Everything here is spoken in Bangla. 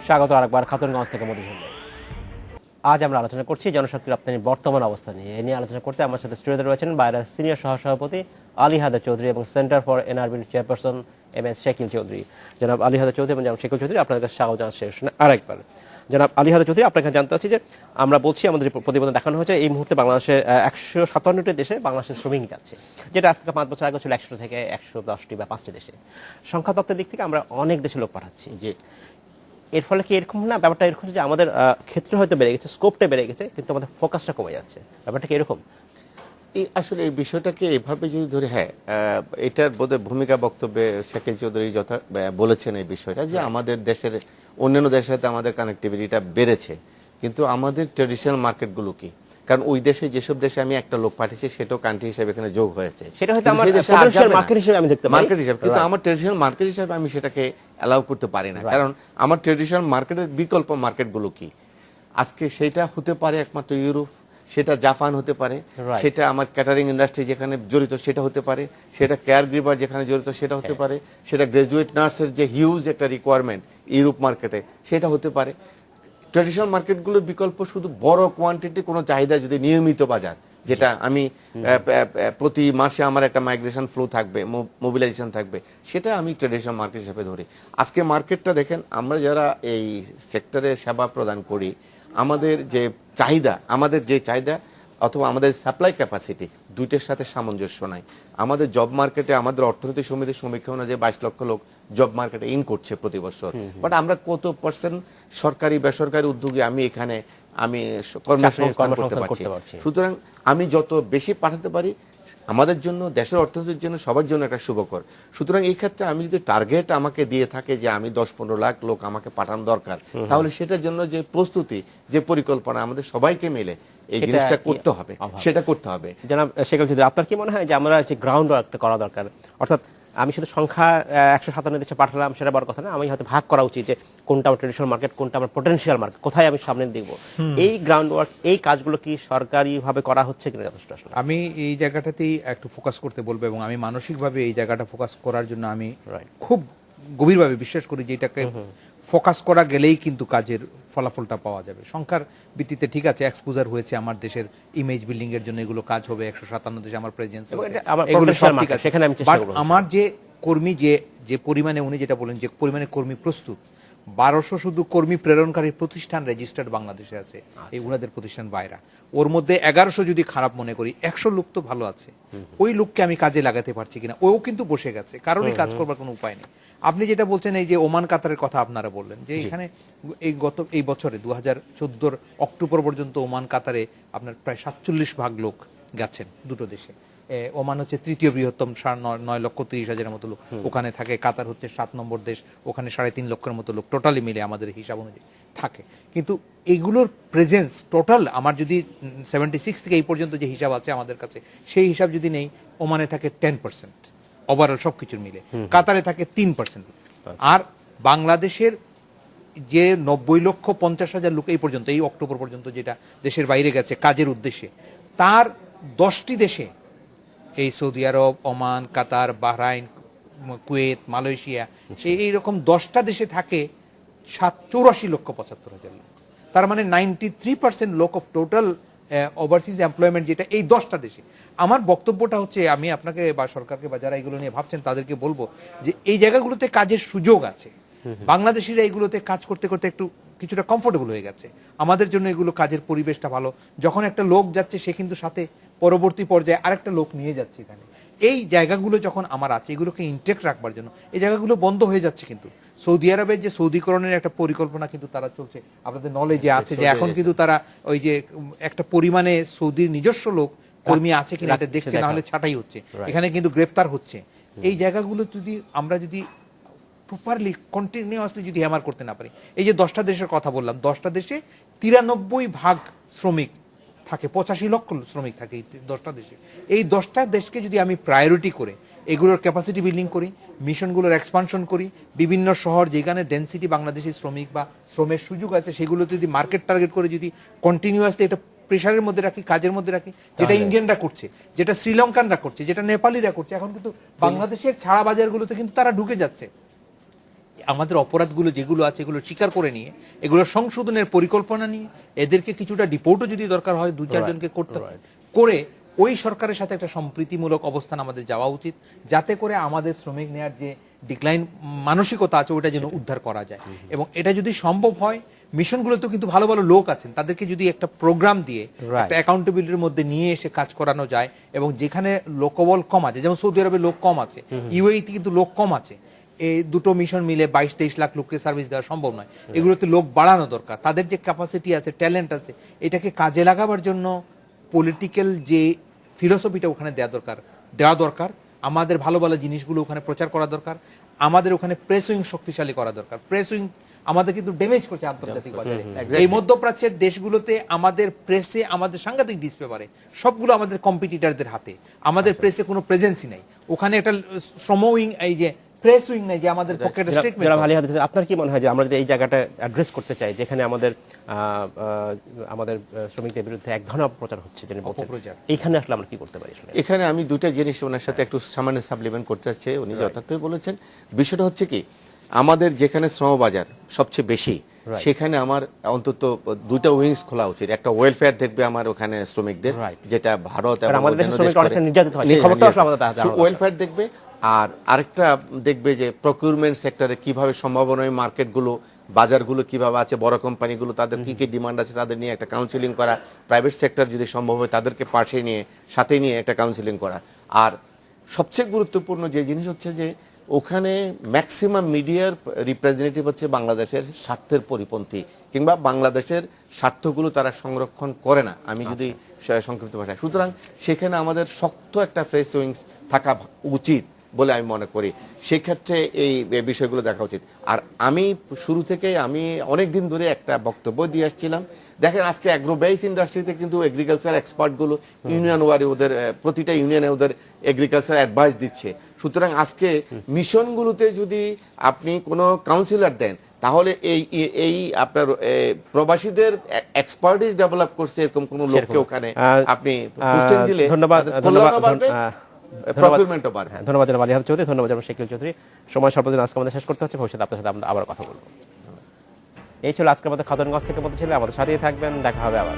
স্বাগত আরেকবার খাতুনগঞ্জ থেকে মধুসূদন। আজ আমরা আলোচনা করছি জনশক্তি রপ্তানির বর্তমান অবস্থা নিয়ে। এ নিয়ে আলোচনা করতে আমার সাথে স্টুডিওতে রয়েছেন বাইরের সিনিয়র সহসভাপতি আলী হায়দার চৌধুরী এবং সেন্টার ফর এনআরবির chairperson M S Shakil Chowdhury. জনাব আলী হায়দার চৌধুরী এবং জনাব শাকিল চৌধুরী, আপনার কাছে স্বাগত জানাচ্ছি। আরেকবার জনাব আলী হায়দার চৌধুরী, আপনাকে জানতে চাচ্ছি যে আমরা বলছি, আমাদের প্রতিবেদন দেখানো হয়েছে এই মুহূর্তে বাংলাদেশের 157টি দেশে বাংলাদেশের শ্রমিক যাচ্ছে, যেটা আজ থেকে 5 বছর আগে ছিল 100 থেকে 110টি বা 5টি দেশে। সংখ্যা তত্ত্বের দিক থেকে আমরা অনেক দেশে লোক পাঠাচ্ছি। যে এর ফলে কি এরকম না, ব্যাপারটা এরকম যে আমাদের ক্ষেত্র হয়তো বেড়ে গেছে, স্কোপটা বেড়ে গেছে, কিন্তু আমাদের ফোকাসটা কমে যাচ্ছে, ব্যাপারটা কি এরকম? আসলে এই বিষয়টাকে এভাবে যদি ধরে, হ্যাঁ, এটার বোধহয় ভূমিকা বক্তব্যে শাকিল চৌধুরী যথা বলেছেন এই বিষয়টা যে আমাদের দেশের অন্যান্য দেশের সাথে আমাদের কানেক্টিভিটিটা বেড়েছে, কিন্তু আমাদের ট্রেডিশনাল মার্কেটগুলো কি? কারণ ওই দেশে যেসব দেশে আমি একটা লোক পাঠিয়েছি সেটাও কান্ট্রি হিসেবে এখানে যোগ হয়েছে, সেটা হয়তো আমার পটেনশিয়াল মার্কেট হিসেবে আমি দেখতে পারি, মার্কেট হিসেবে, কিন্তু আমার ট্রেডিশনাল মার্কেট হিসেবে আমি সেটাকে অ্যালাউ করতে পারি না। কারণ আমার ট্রেডিশনাল মার্কেটের বিকল্প মার্কেটগুলো কি? আজকে সেটা হতে পারে একমাত্র ইউরোপ, সেটা জাপান হতে পারে, সেটা আমার ক্যাটারিং ইন্ডাস্ট্রি যেখানে জড়িত সেটা হতে পারে, সেটা কেয়ার গিভার যেখানে জড়িত সেটা হতে পারে, সেটা গ্রাজুয়েট নার্সের যে হিউজ একটা রিকোয়ারমেন্ট ইউরোপ মার্কেটে সেটা হতে পারে। ট্র্যাডিশনাল মার্কেটগুলোর বিকল্প শুধু বড় কোয়ান্টিটি কোনো চাহিদা, যদি নিয়মিত বাজার, যেটা আমি প্রতি মাসে আমার একটা মাইগ্রেশন ফ্লো থাকবে, মোবিলাইজেশন থাকবে, সেটা আমি ট্র্যাডিশনাল মার্কেট হিসেবে ধরি। আজকে মার্কেটটা দেখেন, আমরা যারা এই সেক্টরে সেবা প্রদান করি, আমাদের যে চাহিদা অথবা আমাদের সাপ্লাই ক্যাপাসিটি দুইটার সাথে সামঞ্জস্য নাই। আমাদের জব মার্কেটে, আমাদের অর্থনীতি সমিতির সমীক্ষা অনুযায়ী 22 লক্ষ লোক জব মার্কেটে ইন করছে প্রতি বছর, বাট আমরা কত পার্সেন্ট সরকারি বেসরকারি উদ্যোগে আমি কর্মসংস্থান করতে পারছি? সুতরাং আমি যত বেশি পাঠাতে পারি আমাদের জন্য, দেশের অর্থনীতির জন্য, সবার জন্য একটা শুভকর। সুতরাং এই ক্ষেত্রে আমি যদি টার্গেট আমাকে দিয়ে থাকে যে আমি 10-15 লাখ লোক আমাকে পাঠানো দরকার, তাহলে সেটার জন্য যে প্রস্তুতি, যে পরিকল্পনা আমাদের সবাইকে মিলে এই জিনিসটা করতে হবে, সেটা করতে হবে। জনাব শাকিল চৌধুরী, আপনার কি মনে হয় যে আমরা যে গ্রাউন্ড ওয়ার্কটা করা দরকার? অর্থাৎ আমি শুধু সংখ্যা 157 দেশে পাঠালাম সেটা বড় কথা না, আমি হয়তো ভাগ করা উচিত যে কোনটা আমার ট্রেডিশনাল মার্কেট, কোনটা আমার পটেনশিয়াল মার্কেট, কোথায় আমি সামনে দেখবো। এই গ্রাউন্ড ওয়ার্ক, এই কাজগুলো কি সরকারিভাবে করা হচ্ছে কিনা যথেষ্ট? আসলে আমি এই জায়গাটাতেই একটু ফোকাস করতে বলবো, এবং আমি মানসিকভাবে এই জায়গাটা ফোকাস করার জন্য আমি খুব গভীরভাবে বিশ্বাস করি যে এটাকে ফোকাস করা গেলেই কিন্তু কাজের ফলাফলটা পাওয়া যাবে। সংখ্যার ভিত্তিতে ঠিক আছে, এক্সপোজার হয়েছে আমার দেশের ইমেজ বিল্ডিং এর জন্য, এগুলো কাজ হবে, 157 দেশে আমার প্রেজেন্স আছে, এগুলো সব ঠিক আছে। বাট আমার যে কর্মী, যে পরিমাণে, উনি যেটা বলেন যে পরিমাণে কর্মী প্রস্তুত, 1200 শুধু কর্মী প্রেরণকারী প্রতিষ্ঠান রেজিস্টার্ড বাংলাদেশে আছে, এই উনাদের প্রতিষ্ঠান বাইরা। ওর মধ্যে 1100 যদি খারাপ মনে করি, 100 লোক তো ভালো আছে। ওই লোককে আমি কাজে লাগাতে পারছি কিনা? ও কিন্তু বসে গেছে, কারোরই কাজ করবার কোনো উপায় নেই। আপনি যেটা বলছেন, এই যে ওমান কাতারের কথা আপনারা বললেন, যে এখানে এই বছরে 2014 অক্টোবর পর্যন্ত ওমান কাতারে আপনার প্রায় 47% লোক গেছেন দুটো দেশে। ওমান হচ্ছে তৃতীয় বৃহত্তম, 9,30,000 মতো লোক ওখানে থাকে। কাতার হচ্ছে 7 নম্বর দেশ, ওখানে 3.5 লক্ষের মতো লোক টোটালি মিলে আমাদের হিসাব অনুযায়ী থাকে। কিন্তু এইগুলোর প্রেজেন্স টোটাল আমার যদি 76 থেকে এই পর্যন্ত যে হিসাব আছে আমাদের কাছে, সেই হিসাব যদি নেই, ওমানে থাকে 10% ওভারঅল সব কিছুর মিলে, কাতারে থাকে 3%। আর বাংলাদেশের যে 90,50,000 লোক এই পর্যন্ত, এই অক্টোবর পর্যন্ত যেটা দেশের বাইরে গেছে কাজের উদ্দেশ্যে, তার 10টি দেশে, এই সৌদি আরব, ওমান, কাতার, বাহরাইন, কুয়েত, মালয়েশিয়া, এইরকম 10টা দেশে থাকে 84,75,000 লোক। তার মানে 93% লোক অফ টোটাল ওভারসিজ এমপ্লয়মেন্ট, যেটা এই 10টা দেশে। আমার বক্তব্যটা হচ্ছে, আমি আপনাকে বা সরকারকে বা যারা এগুলো নিয়ে ভাবছেন তাদেরকে বলবো যে এই জায়গাগুলোতে কাজের সুযোগ আছে। বাংলাদেশিরা এগুলোতে কাজ করতে করতে একটু কিছুটা কমফোর্টেবল হয়ে গেছে। আমাদের জন্য এগুলো কাজের পরিবেশটা ভালো। যখন একটা লোক যাচ্ছে, সে কিন্তু সাথে পরবর্তী পর্যায়ে আরেকটা লোক নিয়ে যাচ্ছে এখানে। এই জায়গাগুলো যখন আমার আছে, এগুলোকে ইনটেক্ট রাখবার জন্য এই জায়গাগুলো বন্ধ হয়ে যাচ্ছে। কিন্তু সৌদি আরবের যে সৌদিকরণের একটা পরিকল্পনা কিন্তু তারা চলছে, আপনাদের নলেজে আছে যে এখন কিন্তু তারা ওই যে একটা পরিমাণে সৌদির নিজস্ব লোক কর্মী আছে কিনা এটা দেখছে, না হলে ছাঁটাই হচ্ছে, এখানে কিন্তু গ্রেপ্তার হচ্ছে। এই জায়গাগুলো যদি প্রপারলি কন্টিনিউয়াসলি যদি হ্যামার করতে না পারি, এই যে 10টা দেশের কথা বললাম, 10টা দেশে 93% শ্রমিক থাকে, 85 লক্ষ শ্রমিক থাকে এই 10টা দেশে। এই 10টা দেশকে যদি আমি প্রায়োরিটি করে এগুলোর ক্যাপাসিটি বিল্ডিং করি, মিশনগুলোর এক্সপানশন করি, বিভিন্ন শহর যেখানে ডেন্সিটি বাংলাদেশি শ্রমিক বা শ্রমের সুযোগ আছে, সেগুলো যদি মার্কেট টার্গেট করে যদি কন্টিনিউয়াসলি এটা প্রেশারের মধ্যে রাখি, কাজের মধ্যে রাখি, যেটা ইন্ডিয়ানরা করছে, যেটা শ্রীলঙ্কানরা করছে, যেটা নেপালিরা করছে, এখন কিন্তু বাংলাদেশের ছাড়া বাজারগুলোতে কিন্তু তারা ঢুকে যাচ্ছে। আমাদের অপরাধগুলো যেগুলো আছে এগুলো স্বীকার করে নিয়ে এগুলো সংশোধনের পরিকল্পনা নিয়ে এদেরকে কিছুটা ডিপোর্টও যদি দরকার হয় 2-4 জনকে করতে হয় করে ওই সরকারের সাথে একটা সম্প্রীতিমূলক অবস্থান আমাদের যাওয়া উচিত, যাতে করে আমাদের শ্রমিক নেয়ার যে ডিক্লাইন মানসিকতা আছে ওটা যেন উদ্ধার করা যায়। এবং এটা যদি সম্ভব হয়, মিশনগুলোতেও কিন্তু ভালো ভালো লোক আছেন, তাদেরকে যদি একটা প্রোগ্রাম দিয়ে একটা অ্যাকাউন্টেবিলিটির মধ্যে নিয়ে এসে কাজ করানো যায়, এবং যেখানে লোকবল কম আছে, যেমন সৌদি আরবে লোক কম আছে, ইউএইতে কিন্তু লোক কম আছে, এই দুটো মিশন মিলে 22-23 লাখ লোককে সার্ভিস দেওয়া সম্ভব নয়। এগুলোতে লোক বাড়ানো দরকার, তাদের যে ক্যাপাসিটি আছে, ট্যালেন্ট আছে, এটাকে কাজে লাগাবার জন্য পলিটিক্যাল যে ফিলোসফিটা ওখানে দেওয়া দরকার। আমাদের ভালো ভালো জিনিসগুলো ওখানে প্রচার করা দরকার, আমাদের ওখানে প্রেস উইং শক্তিশালী করা দরকার। প্রেস উইং আমাদের কিন্তু ড্যামেজ করছে আন্তর্জাতিক বাজারে। এই মধ্যপ্রাচ্যের দেশগুলোতে আমাদের প্রেসে আমাদের সাংঘাতিক ডিসপেপারে সবগুলো আমাদের কম্পিটিটরদের হাতে, আমাদের প্রেসে কোনো প্রেজেন্সই নাই। ওখানে একটা শ্রম উইং, এই যে প্রেস উইং নাই যে আমাদের পকেটে স্টেটমেন্ট। জনাব আলী হায়দার চৌধুরী, আপনার কি মনে হয় যে আমরা যদি এই জায়গাটা অ্যাড্রেস করতে চাই, যেখানে আমাদের শ্রমিকদের বিরুদ্ধে এক ধরনের অপপ্রচার হচ্ছে, যিনি বলছেন, এইখানে আসলে আমরা কি করতে পারি? এখানে আমি দুইটা জিনিস ওনার সাথে একটু সামান্য সাপ্লিমেন্ট করতে চাচ্ছি। উনি যথার্থই বলেছেন। বিষয়টা হচ্ছে কি, আমাদের যেখানে শ্রমবাজার সবচেয়ে বেশি, সেখানে আমার অন্তত দুইটা উইংস খোলা উচিত। একটা ওয়েলফেয়ার দেখবে আমার ওখানে শ্রমিকদের, যেটা ভারত এবং ওয়েলফেয়ার দেখবে, আর আরেকটা দেখবে যে প্রকিউরমেন্ট সেক্টরে কিভাবে সম্ভাবনায় মার্কেটগুলো, বাজারগুলো কিভাবে আছে, বড় কোম্পানিগুলো তাদের কি কি ডিমান্ড আছে তাদের নিয়ে একটা কাউন্সিলিং করা, প্রাইভেট সেক্টর যদি সম্ভব হয় তাদেরকে পাশে নিয়ে সাথে নিয়ে একটা কাউন্সিলিং করা। আর সবচেয়ে গুরুত্বপূর্ণ যে জিনিস হচ্ছে যে ওখানে ম্যাক্সিমাম মিডিয়ার রিপ্রেজেন্টেটিভ হচ্ছে বাংলাদেশের স্বার্থের পরিপন্থী, কিংবা বাংলাদেশের স্বার্থগুলো তারা সংরক্ষণ করে না, আমি যদি সংক্ষিপ্ত ভাষায়। সুতরাং সেখানে আমাদের শক্ত একটা প্রেস উইংস থাকা উচিত বলে আমি মনে করি। সেক্ষেত্রে এই বিষয়গুলো দেখা উচিত। আর আমি শুরু থেকেই আমি অনেক দিন ধরে একটা বক্তব্য দিয়ে আসছিলাম, দেখেন আজকে অ্যাগ্রো বেস ইন্ডাস্ট্রিতে কিন্তু এগ্রিকালচার এক্সপার্টগুলো ইউনিয়ন ওয়ারি ওদের প্রতিটা ইউনিয়নে ওদের এগ্রিকালচার অ্যাডভাইস দিচ্ছে। সুতরাং আজকে মিশনগুলোতে যদি আপনি কোনো কাউন্সিলর দেন, তাহলে এই আপনার প্রবাসীদের এক্সপার্টিস ডেভেলপ করছে এরকম কোন লোককে ওখানে আপনি পোস্টিং দিলে প্রকিউরমেন্টও বাড়বে। ধন্যবাদ জনাব আলী হায়দার চৌধুরী, ধন্যবাদ জনাব শাকিল চৌধুরী। সময় স্বল্পদিন আজকে আমাদের শেষ করতে হচ্ছে, ভবিষ্যতে আপনার সাথে আমরা আবার কথা বলবো। এই ছিল আজকে আমাদের খাতুনগঞ্জ থেকে বলতে ছিল, আমাদের সাথেই থাকবেন, দেখা হবে আবার।